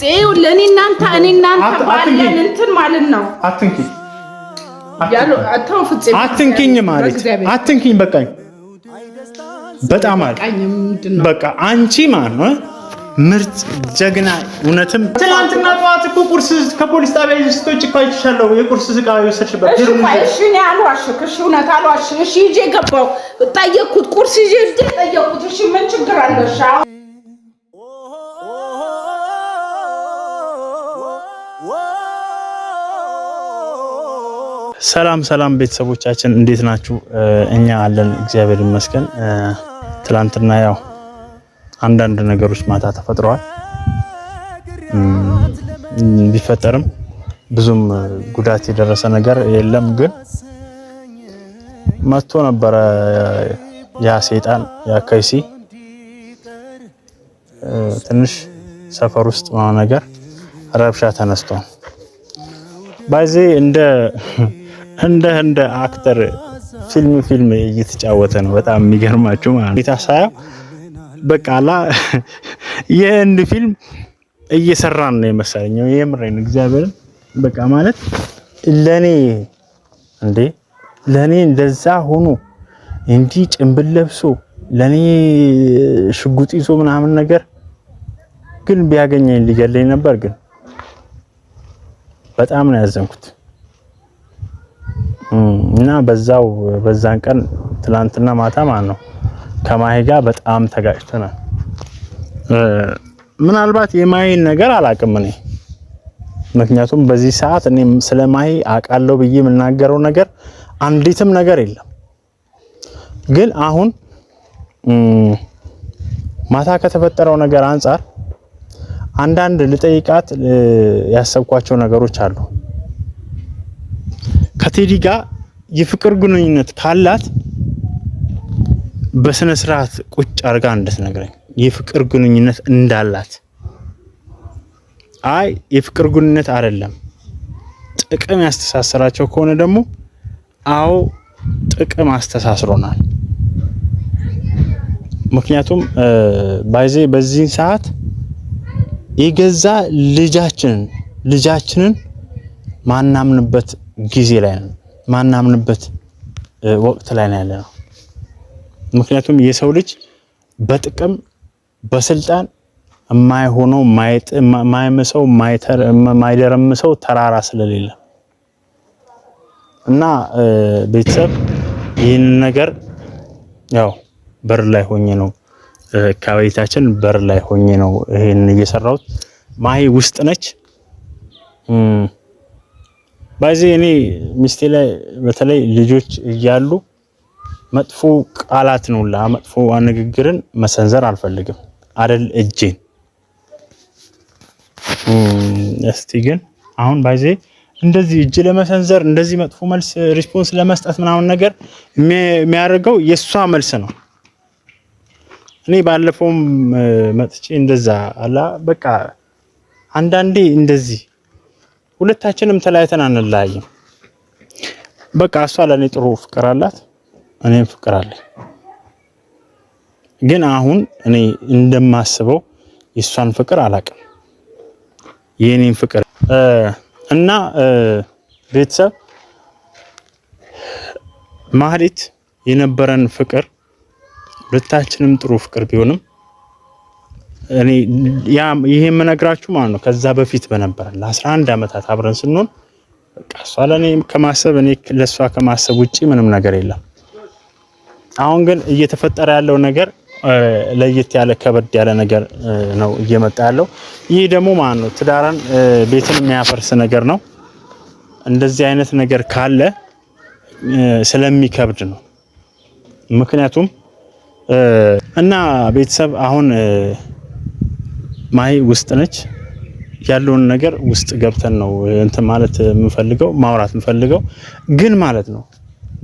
ጼው ለኔ እናንተ እኔ እናንተ ባለን እንትን ማለት ነው አትንኪ ያሉ አታው ፍጽም አትንኪኝ ማለት አትንኪኝ በቃኝ በጣም በቃ አንቺ ማን ነው ምርጥ ጀግና እውነትም ትናንትና ጧት እኮ ቁርስ ከፖሊስ ጣቢያ ስትወጪ ካይቻለው የቁርስ ዝቃ ይወሰድሽበት እሺ እኔ አልዋሽክ እሺ እውነት አልዋሽክ እሺ ይዤ ገባው ጠየቅኩት ቁርስ ይዤ ጠየቅኩት እሺ ምን ችግር አለሽ ሰላም ሰላም ቤተሰቦቻችን እንዴት ናችሁ እኛ አለን እግዚአብሔር ይመስገን ትላንትና ያው አንዳንድ ነገሮች ማታ ተፈጥረዋል ቢፈጠርም ብዙም ጉዳት የደረሰ ነገር የለም ግን መጥቶ ነበር ያ ሰይጣን ያ ከይሲ ትንሽ ሰፈር ውስጥ ነው ነገር ረብሻ ተነስቷል ባይዜ እንደ አክተር ፊልም እየተጫወተ ነው በጣም የሚገርማችሁ ማለት ይታሳያ በቃላ የእንድ ፊልም እየሰራን ነው የመሰለኝ የምሬን እግዚአብሔር በቃ ማለት ለኔ እንደዛ ሆኖ እንዲ ጭምብል ለብሶ ለኔ ሽጉጥ ይዞ ምናምን ነገር ግን ቢያገኘኝ ሊገለኝ ነበር ግን በጣም ነው ያዘንኩት እና በዛን ቀን ትላንትና ማታ ማለት ነው ከማይ ጋር በጣም ተጋጭተናል ምናልባት የማይን ነገር አላቅም እኔ ምክንያቱም በዚህ ሰዓት እኔ ስለማይ አቃለው ብዬ የምናገረው ነገር አንዲትም ነገር የለም ግን አሁን ማታ ከተፈጠረው ነገር አንፃር አንዳንድ ልጠይቃት ያሰብኳቸው ነገሮች አሉ ከቴዲ ጋር የፍቅር ግንኙነት ካላት በስነ ስርዓት ቁጭ አርጋ እንድትነግረኝ የፍቅር ግንኙነት እንዳላት አይ የፍቅር ግንኙነት አይደለም ጥቅም ያስተሳሰራቸው ከሆነ ደግሞ አዎ ጥቅም አስተሳስሮናል ምክንያቱም ባይዜ በዚህ ሰዓት የገዛ ልጃችንን ማናምንበት ጊዜ ላይ ነው ማናምንበት ወቅት ላይ ነው ያለው ምክንያቱም የሰው ልጅ በጥቅም በስልጣን የማይሆነው ማይመሰው ማይደረምሰው ተራራ ስለሌለ እና ቤተሰብ ይህን ነገር ያው በር ላይ ሆኜ ነው ከቤታችን በር ላይ ሆኜ ነው ይሄን እየሰራሁት ማይ ውስጥ ነች ባይዜ እኔ ሚስቴ ላይ በተለይ ልጆች እያሉ መጥፎ ቃላት ነው ለመጥፎ ንግግርን መሰንዘር አልፈልግም አይደል እጄን እስቲ ግን አሁን ባይዜ እንደዚህ እጅ ለመሰንዘር እንደዚህ መጥፎ መልስ ሪስፖንስ ለመስጠት ምናምን ነገር የሚያደርገው የሷ መልስ ነው እኔ ባለፈውም መጥቼ እንደዛ አላ በቃ አንዳንዴ እንደዚህ ሁለታችንም ተላይተን አንላየም በቃ እሷ ለኔ ጥሩ ፍቅር አላት እኔም ፍቅር አለኝ ግን አሁን እኔ እንደማስበው የሷን ፍቅር አላቅም የኔን ፍቅር እና ቤተሰብ ማህሌት የነበረን ፍቅር ሁለታችንም ጥሩ ፍቅር ቢሆንም እኔ ይሄ የምነግራችሁ ማለት ነው ከዛ በፊት በነበረ ለ11 አመታት አብረን ስንሆን በቃ እሷ ለኔ ከማሰብ እኔ ለሷ ከማሰብ ውጪ ምንም ነገር የለም አሁን ግን እየተፈጠረ ያለው ነገር ለየት ያለ ከበድ ያለ ነገር ነው እየመጣ ያለው ይሄ ደግሞ ማለት ነው ትዳራን ቤትን የሚያፈርስ ነገር ነው እንደዚህ አይነት ነገር ካለ ስለሚከብድ ነው ምክንያቱም እና ቤተሰብ አሁን ማይ ውስጥ ነች ያለውን ነገር ውስጥ ገብተን ነው እንት ማለት የምፈልገው ማውራት የምፈልገው ግን ማለት ነው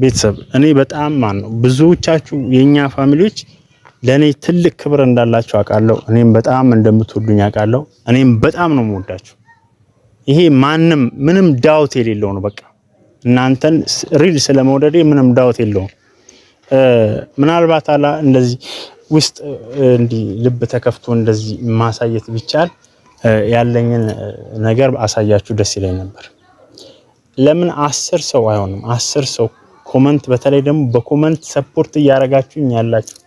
ቤተሰብ እኔ በጣም ማን ነው ብዙዎቻችሁ የኛ ፋሚሊዎች ለኔ ትልቅ ክብር እንዳላችሁ አውቃለሁ እኔም በጣም እንደምትወዱኝ አውቃለሁ እኔም በጣም ነው የምወዳችሁ ይሄ ምንም ዳውት የሌለው ነው በቃ እናንተን ሪል ስለመውደዴ ምንም ዳውት የለውም ምናልባት እንደዚህ ውስጥ እንዲ ልብ ተከፍቶ እንደዚህ ማሳየት ቢቻል ያለኝን ነገር አሳያችሁ ደስ ይለኝ ነበር። ለምን 10 ሰው አይሆንም 10 ሰው ኮሜንት፣ በተለይ ደግሞ በኮሜንት ሰፖርት እያረጋችሁኝ ያላችሁ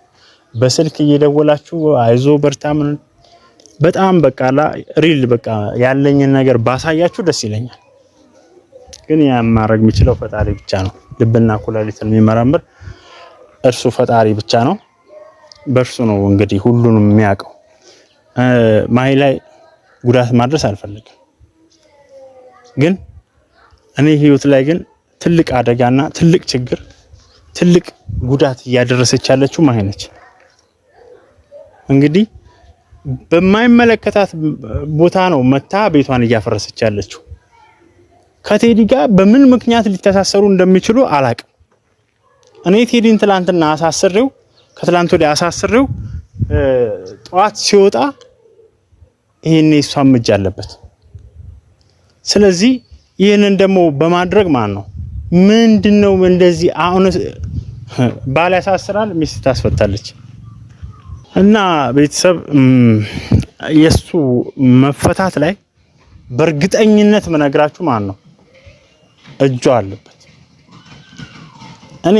በስልክ እየደወላችሁ አይዞ በርታ ምን በጣም በቃ ሪል በቃ ያለኝን ነገር ባሳያችሁ ደስ ይለኛል። ግን ያ ማድረግ የሚችለው ፈጣሪ ብቻ ነው። ልብና ኩላሊትን የሚመረምር እርሱ ፈጣሪ ብቻ ነው። በእርሱ ነው እንግዲህ ሁሉንም የሚያውቀው። ማሂ ላይ ጉዳት ማድረስ አልፈልግም፣ ግን እኔ ህይወት ላይ ግን ትልቅ አደጋና ትልቅ ችግር ትልቅ ጉዳት እያደረሰች ያለችው ማሂ ነች። እንግዲህ በማይመለከታት ቦታ ነው መታ ቤቷን እያፈረሰች ያለችው። ከቴዲ ጋር በምን ምክንያት ሊተሳሰሩ እንደሚችሉ አላቅም። እኔ ቴዲን ትላንትና አሳስሬው ከትላንት ወዲያ አሳስሬው ጧት ሲወጣ ይሄኔ እሷም እጅ አለበት። ስለዚህ ይሄንን ደግሞ በማድረግ ማን ነው ምንድነው እንደዚህ አሁን ባል ያሳስራል ሚስት ታስፈታለች። እና ቤተሰብ የሱ መፈታት ላይ በእርግጠኝነት መነግራችሁ ማን ነው እጁ አለበት። እኔ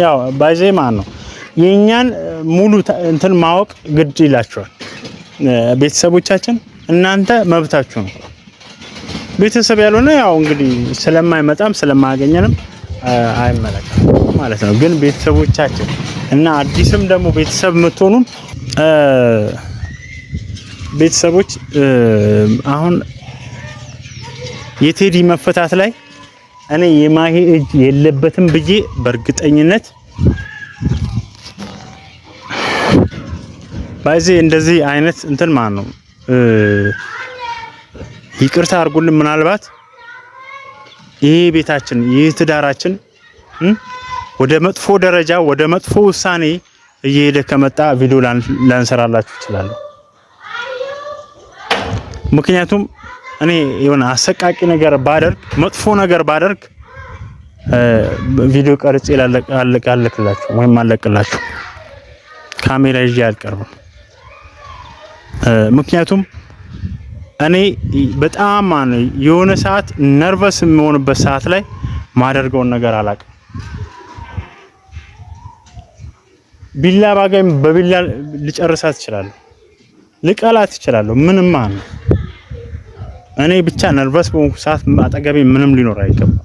ያው ባይዜ ማን ነው የኛን ሙሉ እንትን ማወቅ ግድ ይላችኋል ቤተሰቦቻችን። እናንተ መብታችሁ ነው። ቤተሰብ ያልሆነ ያው እንግዲህ ስለማይመጣም ስለማያገኘንም አይመለከትም ማለት ነው። ግን ቤተሰቦቻችን እና አዲስም ደግሞ ቤተሰብ የምትሆኑ ቤተሰቦች አሁን የቴዲ መፈታት ላይ እኔ የማሂ እጅ የለበትም ብዬ በእርግጠኝነት ባይዜ እንደዚህ አይነት እንትን ማን ነው ይቅርታ አድርጉልን። ምናልባት ይሄ ቤታችን ይሄ ትዳራችን ወደ መጥፎ ደረጃ ወደ መጥፎ ውሳኔ እየሄደ ከመጣ ቪዲዮ ላንሰራላችሁ ይችላል። ምክንያቱም እኔ የሆነ አሰቃቂ ነገር ባደርግ መጥፎ ነገር ባደርግ ቪዲዮ ቀርጬ ላለቅላችሁ ወይም አለቅላችሁ ካሜራ ይዤ አልቀርብም። ምክንያቱም እኔ በጣም የሆነ ሰዓት ነርቨስ የሚሆንበት ሰዓት ላይ ማደርገውን ነገር አላውቅም። ቢላ ባጋም በቢላ ልጨርሳት እችላለሁ፣ ልቀላት እችላለሁ። ምንም ማን እኔ ብቻ ነርቨስ በሆንኩ ሰዓት አጠገቤ ምንም ሊኖር አይገባም።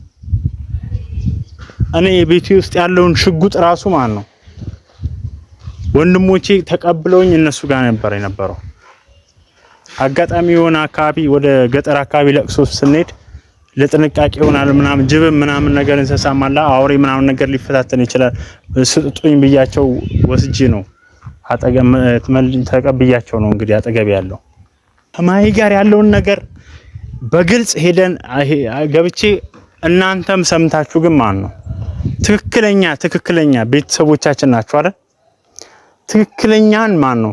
እኔ ቤቴ ውስጥ ያለውን ሽጉጥ ራሱ ማን ነው ወንድሞቼ ተቀብለውኝ እነሱ ጋር ነበር የነበረው። አጋጣሚ የሆነ አካባቢ ወደ ገጠር አካባቢ ለቅሶ ስንሄድ ለጥንቃቄ ይሆናል ምናምን ጅብ ምናምን ነገር እንሰሳማላ አውሬ ምናምን ነገር ሊፈታተን ይችላል ስጡኝ ብያቸው ወስጄ ነው ተቀብያቸው ነው እንግዲህ አጠገብ ያለው ከማሂ ጋር ያለውን ነገር በግልጽ ሄደን ገብቼ እናንተም ሰምታችሁ ግን ማን ነው ትክክለኛ ቤተሰቦቻችን ናቸው አይደል? ትክክለኛን ማን ነው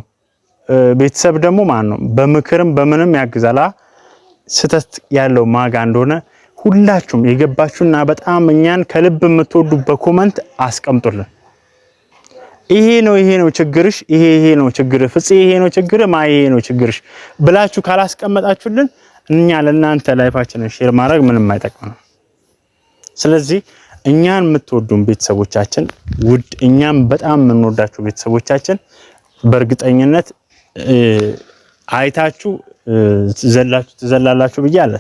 ቤተሰብ ደግሞ ማን ነው በምክርም በምንም ያግዛላ። ስተት ያለው ማጋ እንደሆነ ሁላችሁም የገባችሁና በጣም እኛን ከልብ የምትወዱ በኮሜንት አስቀምጡልን። ይሄ ነው ችግርሽ፣ ይሄ ነው ችግርህ፣ ፍፄ ይሄ ነው ችግርህ፣ ማሂ ይሄ ነው ችግርሽ ብላችሁ ካላስቀመጣችሁልን እኛ ለእናንተ ላይፋችንን ሼር ማድረግ ምንም አይጠቅመንም። ስለዚህ እኛን የምትወዱን ቤተሰቦቻችን ውድ እኛም በጣም የምንወዳችሁ ቤተሰቦቻችን በእርግጠኝነት አይታችሁ ትዘላላችሁ ብዬ አለ።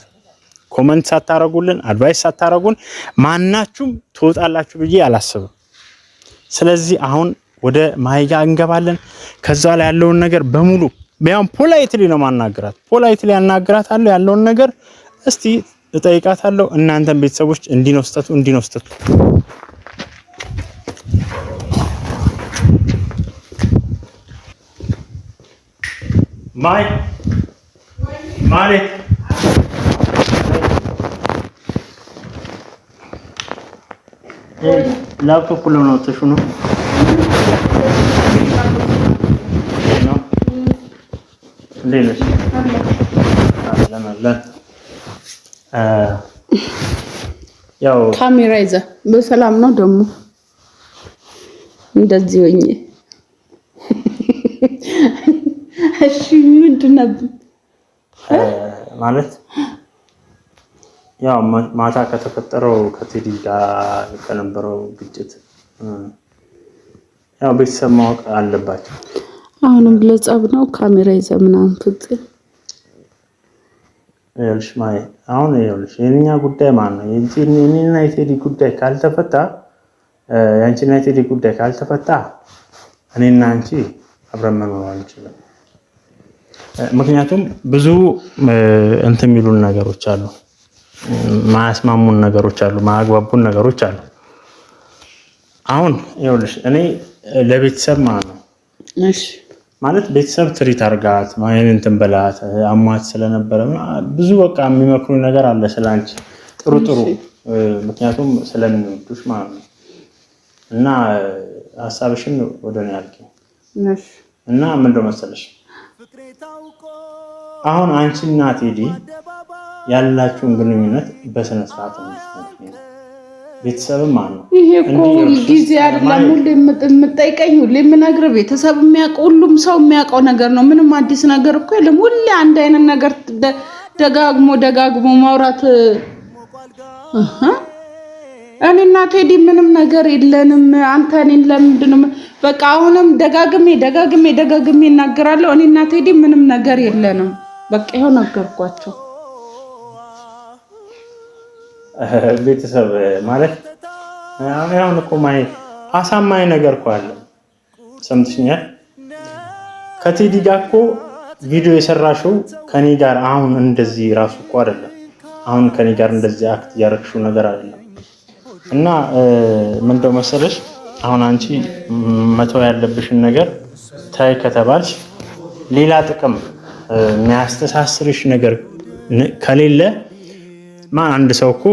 ኮሜንት ሳታረጉልን አድቫይስ ሳታረጉን ማናችሁም ትወጣላችሁ ብዬ አላስብም። ስለዚህ አሁን ወደ ማሂ ጋር እንገባለን። ከዛ ላይ ያለውን ነገር በሙሉ ቢያም ፖላይትሊ ነው ማናገራት፣ ፖላይትሊ ያናግራታለሁ። ያለውን ነገር እስቲ እጠይቃታለሁ። እናንተም ቤተሰቦች እንዲነው ስተቱ ማሂ ማለት ላፕቶፕ ነው ተሽኑ ነው ሌሎች ያው ካሜራ ይዘህ በሰላም ነው ደግሞ እንደዚህ ሆኜ እሺ ምንድነው ማለት ያው ማታ ከተፈጠረው ከቴዲ ጋር ከነበረው ግጭት ያው ቤተሰብ ማወቅ አለባቸው። አሁንም ለጸብ ነው ካሜራ ይዘህ ምናምን ፍጽ ይኸውልሽ ማይ አሁን ይኸውልሽ የኛ ጉዳይ ማን ነው የኔና የቴዲ ጉዳይ ካልተፈታ ያንቺና የቴዲ ጉዳይ ካልተፈታ እኔና አንቺ አብረን መኖር አንችልም። ምክንያቱም ብዙ እንትን የሚሉን ነገሮች አሉ፣ ማያስማሙን ነገሮች አሉ፣ ማያግባቡን ነገሮች አሉ። አሁን ይኸውልሽ እኔ ለቤተሰብ ማለት ነው እሺ ማለት ቤተሰብ ትሪት አርጋት ማይን እንትን በላት አሟት ስለነበረ ብዙ በቃ የሚመክሩኝ ነገር አለ ስላንቺ ጥሩ ጥሩ ምክንያቱም ስለሚወዱሽ ማለት ነው። እና ሐሳብሽን ወደኔ አልኪ ነሽ እና ምንድነው መሰለሽ አሁን አንቺና ቴዲ ያላችሁን ግንኙነት በስነ ስርዓት ነው ቤተሰብም ማለት ነው። ይሄ እኮ ጊዜ አይደለም ሁሌ የምጠይቀኝ ሁሌ የምነግርህ ቤተሰብ የሚያውቀው ሁሉም ሰው የሚያውቀው ነገር ነው። ምንም አዲስ ነገር እኮ የለም። ሁሌ አንድ አይነት ነገር ደጋግሞ ማውራት እኔና ቴዲ ምንም ነገር የለንም። አንተ እኔን ለምንድን ነው በቃ አሁንም ደጋግሜ እናገራለሁ። እኔና ቴዲ ምንም ነገር የለንም። በቃ ይሄው ነገርኳቸው። ቤተሰብ ማለት አሁን እኮ ማይ አሳማኝ ነገር እኮ አለ። ሰምተሽኛል? ከቴዲ ጋር እኮ ቪዲዮ የሰራሽው ከኔ ጋር አሁን እንደዚህ ራሱ እኮ አይደለም። አሁን ከኔ ጋር እንደዚህ አክት ያደረግሽው ነገር አይደለም። እና ምንድነው መሰለሽ አሁን አንቺ መተው ያለብሽን ነገር ታይ ከተባልሽ ሌላ ጥቅም የሚያስተሳስርሽ ነገር ከሌለ ማን አንድ ሰው እኮ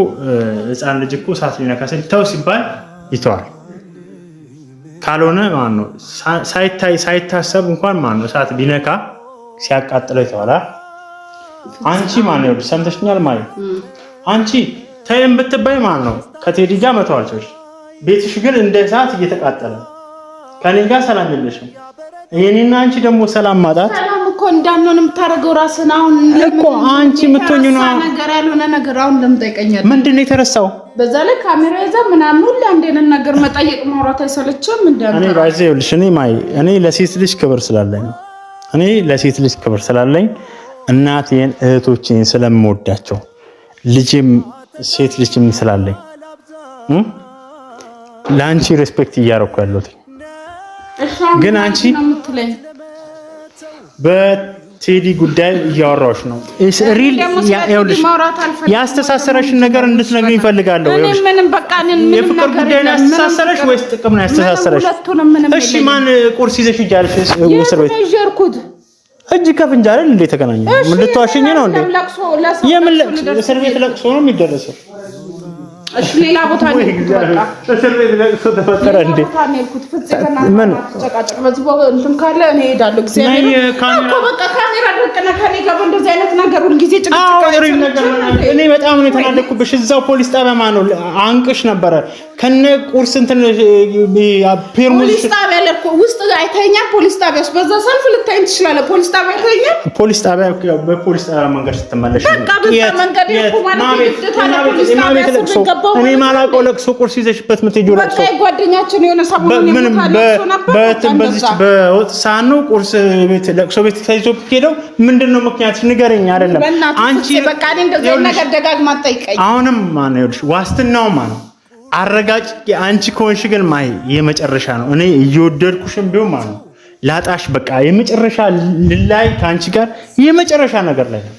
ህፃን ልጅ እኮ እሳት ሊነካ ሲተው ሲባል ይተዋል። ካልሆነ ማን ነው ሳይታሰብ እንኳን ማን ነው እሳት ቢነካ ሲያቃጥለው ይተዋል። አንቺ ማን ነው ሰምተሽኛል ማለት አንቺ ተይም ብትባይ ማን ነው ከቴዲ ጋር መተዋልሽ ቤትሽ ግን እንደ እሳት እየተቃጠለ ከኔ ጋር ሰላም የለሽም። የኔና አንቺ ደግሞ ሰላም ማጣት ሰላም እኮ እንዳንሆን የምታረገው ራስን አሁን እኮ አንቺ የምትሆኚው ነው ነገር ያልሆነ ነገር አሁን ለምጠይቀኛል ምንድነው የተረሳው? በዛ ላይ ካሜራ ይዛ ምናምን ሁሉ አንዴን ነገር መጠየቅ ማውራት አይሰለችም? እኔ ባይዘውልሽ እኔ ለሴት ልጅ ክብር ስላለኝ እናቴን እህቶቼን ስለምወዳቸው ልጅም ሴት ልጅም ስላለኝ ላንቺ ሪስፔክት እያደረኩ ያለሁት ግን አንቺ በቴዲ ጉዳይ እያወራሁሽ ነው። ሪል ያስተሳሰረሽን ነገር እንድትነግሪኝ እፈልጋለሁ። የፍቅር ጉዳይ ነው ያስተሳሰረሽ ወይስ ጥቅም ነው ያስተሳሰረሽ? እሺ ማን ቁርስ ይዘሽ ሂጃለሽ እስር ቤት? እጅ ከፍንጅ አይደል እንዴ ተገናኘን? ምን ልትዋሽኝ ነው እንዴ? የምን እስር ቤት ለቅሶ ነው የሚደረሰው? እሺ ሌላ ቦታ ነው በቃ እስር ቤት ለቅሶ ተፈጠረ እንዴ? ምን ተጨቃጨቅ በዚህ እንትን ካለ እኔ ሄዳለሁ። እግዚአብሔር እኮ በቃ ካሜራ ደቀነ ከኔ ጋር እንደዚህ አይነት ነገር ሁሉ ጊዜ እኔ በጣም ነው የተናደድኩብሽ። እዛው ፖሊስ ጣቢያ ማነው አንቅሽ ነበረ ከነ ቁርስ እንትን ፖሊስ ጣቢያ ለኮ ውስጥ አይተኛ ፖሊስ ጣቢያስ በዛ ሰልፍ ልታይኝ ትችላለህ። ፖሊስ ጣቢያ አይተኛ ፖሊስ ጣቢያ በፖሊስ ጣቢያ መንገድ ስትመለሽ በቃ መንገድ እኮ ማለት ነው። እኔ ማላውቀው ለቅሶ ቁርስ ይዘሽበት የምትሄጂው ለቅሶ በቃ ጓደኛችን የሆነ ሰሞኑን በዚች በወጥ ሳህን ነው ቁርስ ቤት ለቅሶ ቤት ተይዞ ሄደው ምንድነው ምክንያት ንገረኝ። አይደለም አንቺ በቃ እንደዚህ ነገር ደጋግማ ጠይቀኝ። አሁንም ማን ይኸውልሽ ዋስትናው ማን ነው አረጋጭ አንቺ ኮንሽ ግን ማይ የመጨረሻ ነው። እኔ እየወደድኩሽም ቢሆን ማን ነው ላጣሽ በቃ የመጨረሻ ልላይ ካንቺ ጋር የመጨረሻ ነገር ላይ ነው።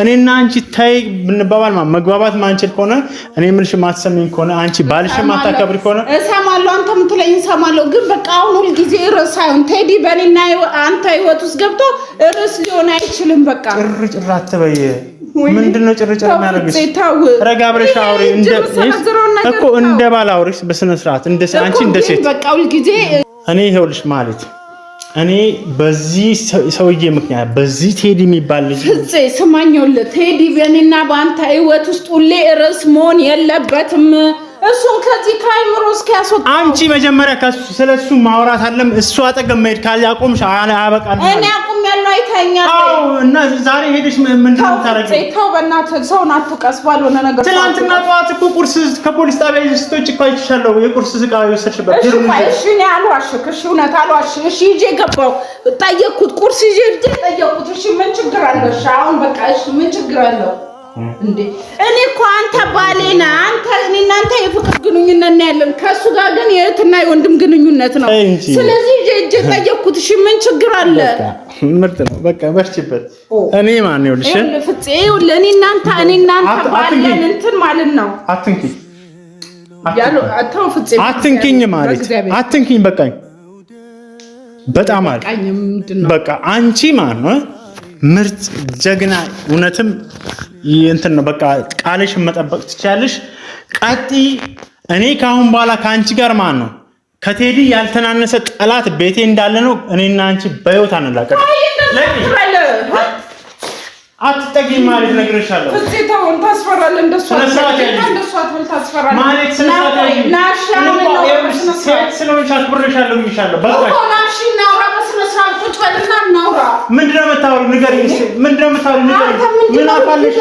እኔና አንቺ ታይ ብንባባል መግባባት ማንችል ከሆነ እኔ ምንሽ ማትሰሚኝ ከሆነ አንቺ ባልሽ ማታከብሪ ከሆነ እሰማለሁ። አንተም ትለኝ እሰማለሁ። ግን በቃ አሁን ሁሉ ጊዜ ርዕስ አይሆን ቴዲ በእኔና አንተ ህይወት ውስጥ ገብቶ ርዕስ ሊሆን አይችልም። በቃ ጭርጭር አትበይ። ምንድነው ጭርጭር የሚያደርግሽ? ረጋ ብለሽ አውሪ እኮ እንደ ባል አውሪስ በስነ ስርዓት እንደ አንቺ እንደ ሴት በቃ ሁሉ ጊዜ እኔ ይኸውልሽ ማለት እኔ በዚህ ሰውዬ ምክንያት በዚህ ቴዲ የሚባል ልጅ ስማኝውልህ ቴዲ በእኔና በአንተ ህይወት ውስጥ ሁሌ ርዕስ መሆን የለበትም። እሱን ከዚህ ከአይምሮ እስኪያስወጣ አንቺ መጀመሪያ ስለሱ ማውራት አለም እሱ አጠገብ መሄድ ካላቆምሽ አያበቃል። እኔ አቁም ያለው አይተኛል። አዎ እና ዛሬ ሄደሽ ምን ታረጋለሽ? ተው በእናትህ ሰውን አትውቀስ ባልሆነ ነገር። ትናንትና ጠዋት እኮ ቁርስ ከፖሊስ ጣቢያ ስትወጪ እኮ አይቼሻለሁ። የቁርስ ዕቃ የወሰድሽበት እሺ እኔ አልዋሽክ። እሺ እውነት አልዋሽክ። እሺ ይዤ ገባሁ ጠየቅኩት፣ ቁርስ ይዤ ጠየቅኩት። እሺ ምን ችግር አለው? እሺ አሁን በቃ እሺ ምን ችግር አለው እንዴ? እኔ እኮ አንተ ባሌ ነህ። አንተ እኔ እናንተ የፍቅር ግንኙነት ነው ያለን፣ ከሱ ጋር ግን የእህትና የወንድም ግንኙነት ነው። ስለዚህ እጄ ጠየቅኩት። እሺ ምን ችግር አለ? ምርጥ ነው። በቃ በርቺበት። እኔ ማን ይኸውልሽ ፍፄ ይኸውልህ እኔ እናንተ ባለን እንትን ማለት ነው። አትንኪኝ ያሉ አታው ፍፄ አትንኪኝ ማለት አትንኪኝ። በቃኝ በጣም አለ በቃ አንቺ ማን ነው? ምርጥ ጀግና እውነትም እንትን ነው። በቃ ቃልሽን መጠበቅ ትችያለሽ። ቀጢ እኔ ካሁን በኋላ ከአንቺ ጋር ማን ነው ከቴዲ ያልተናነሰ ጠላት ቤቴ እንዳለ ነው። እኔና አንቺ በህይወት አንላቀቅ። አትጠጊኝ ማለት ነግሬሻለሁ። ፍፄ ተውን ታስፈራለህ። እንደሷ ታስፈራለህ ማለት ስለሆንሽ አክብሬሻለሁ ብዬሻለሁ። በቃ ምንድን ነው የምታወሪው? ንገሪኝ እስኪ ምንድን ነው የምታወሪው? ንገሪኝ። ምን አፋለሽ?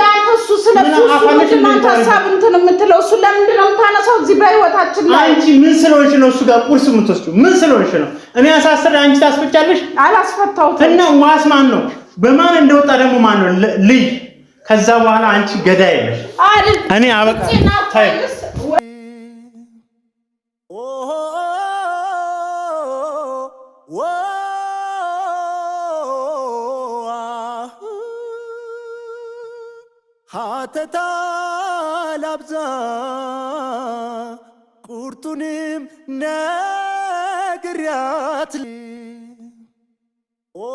እንትን የምትለው እሱ ለምንድን ነው የምታነሳው እዚህ በህይወታችን ላይ? አንቺ ምን ስለሆንሽ ነው እሱ ጋር ቁርስ የምትወስጂው? ምን ስለሆንሽ ነው? እኔ አሳስሬ አንቺ ታስፈጫለሽ? አላስፈታሁትም። እና ዋስ ማን ነው? በማን እንደወጣ ደግሞ ማን ነው ልይ? ከዛ በኋላ አንቺ ገዳይ ነሽ። እኔ አበቃ ታይ ሀተታ ላብዛ ቁርጡንም ነግሪያት ኦ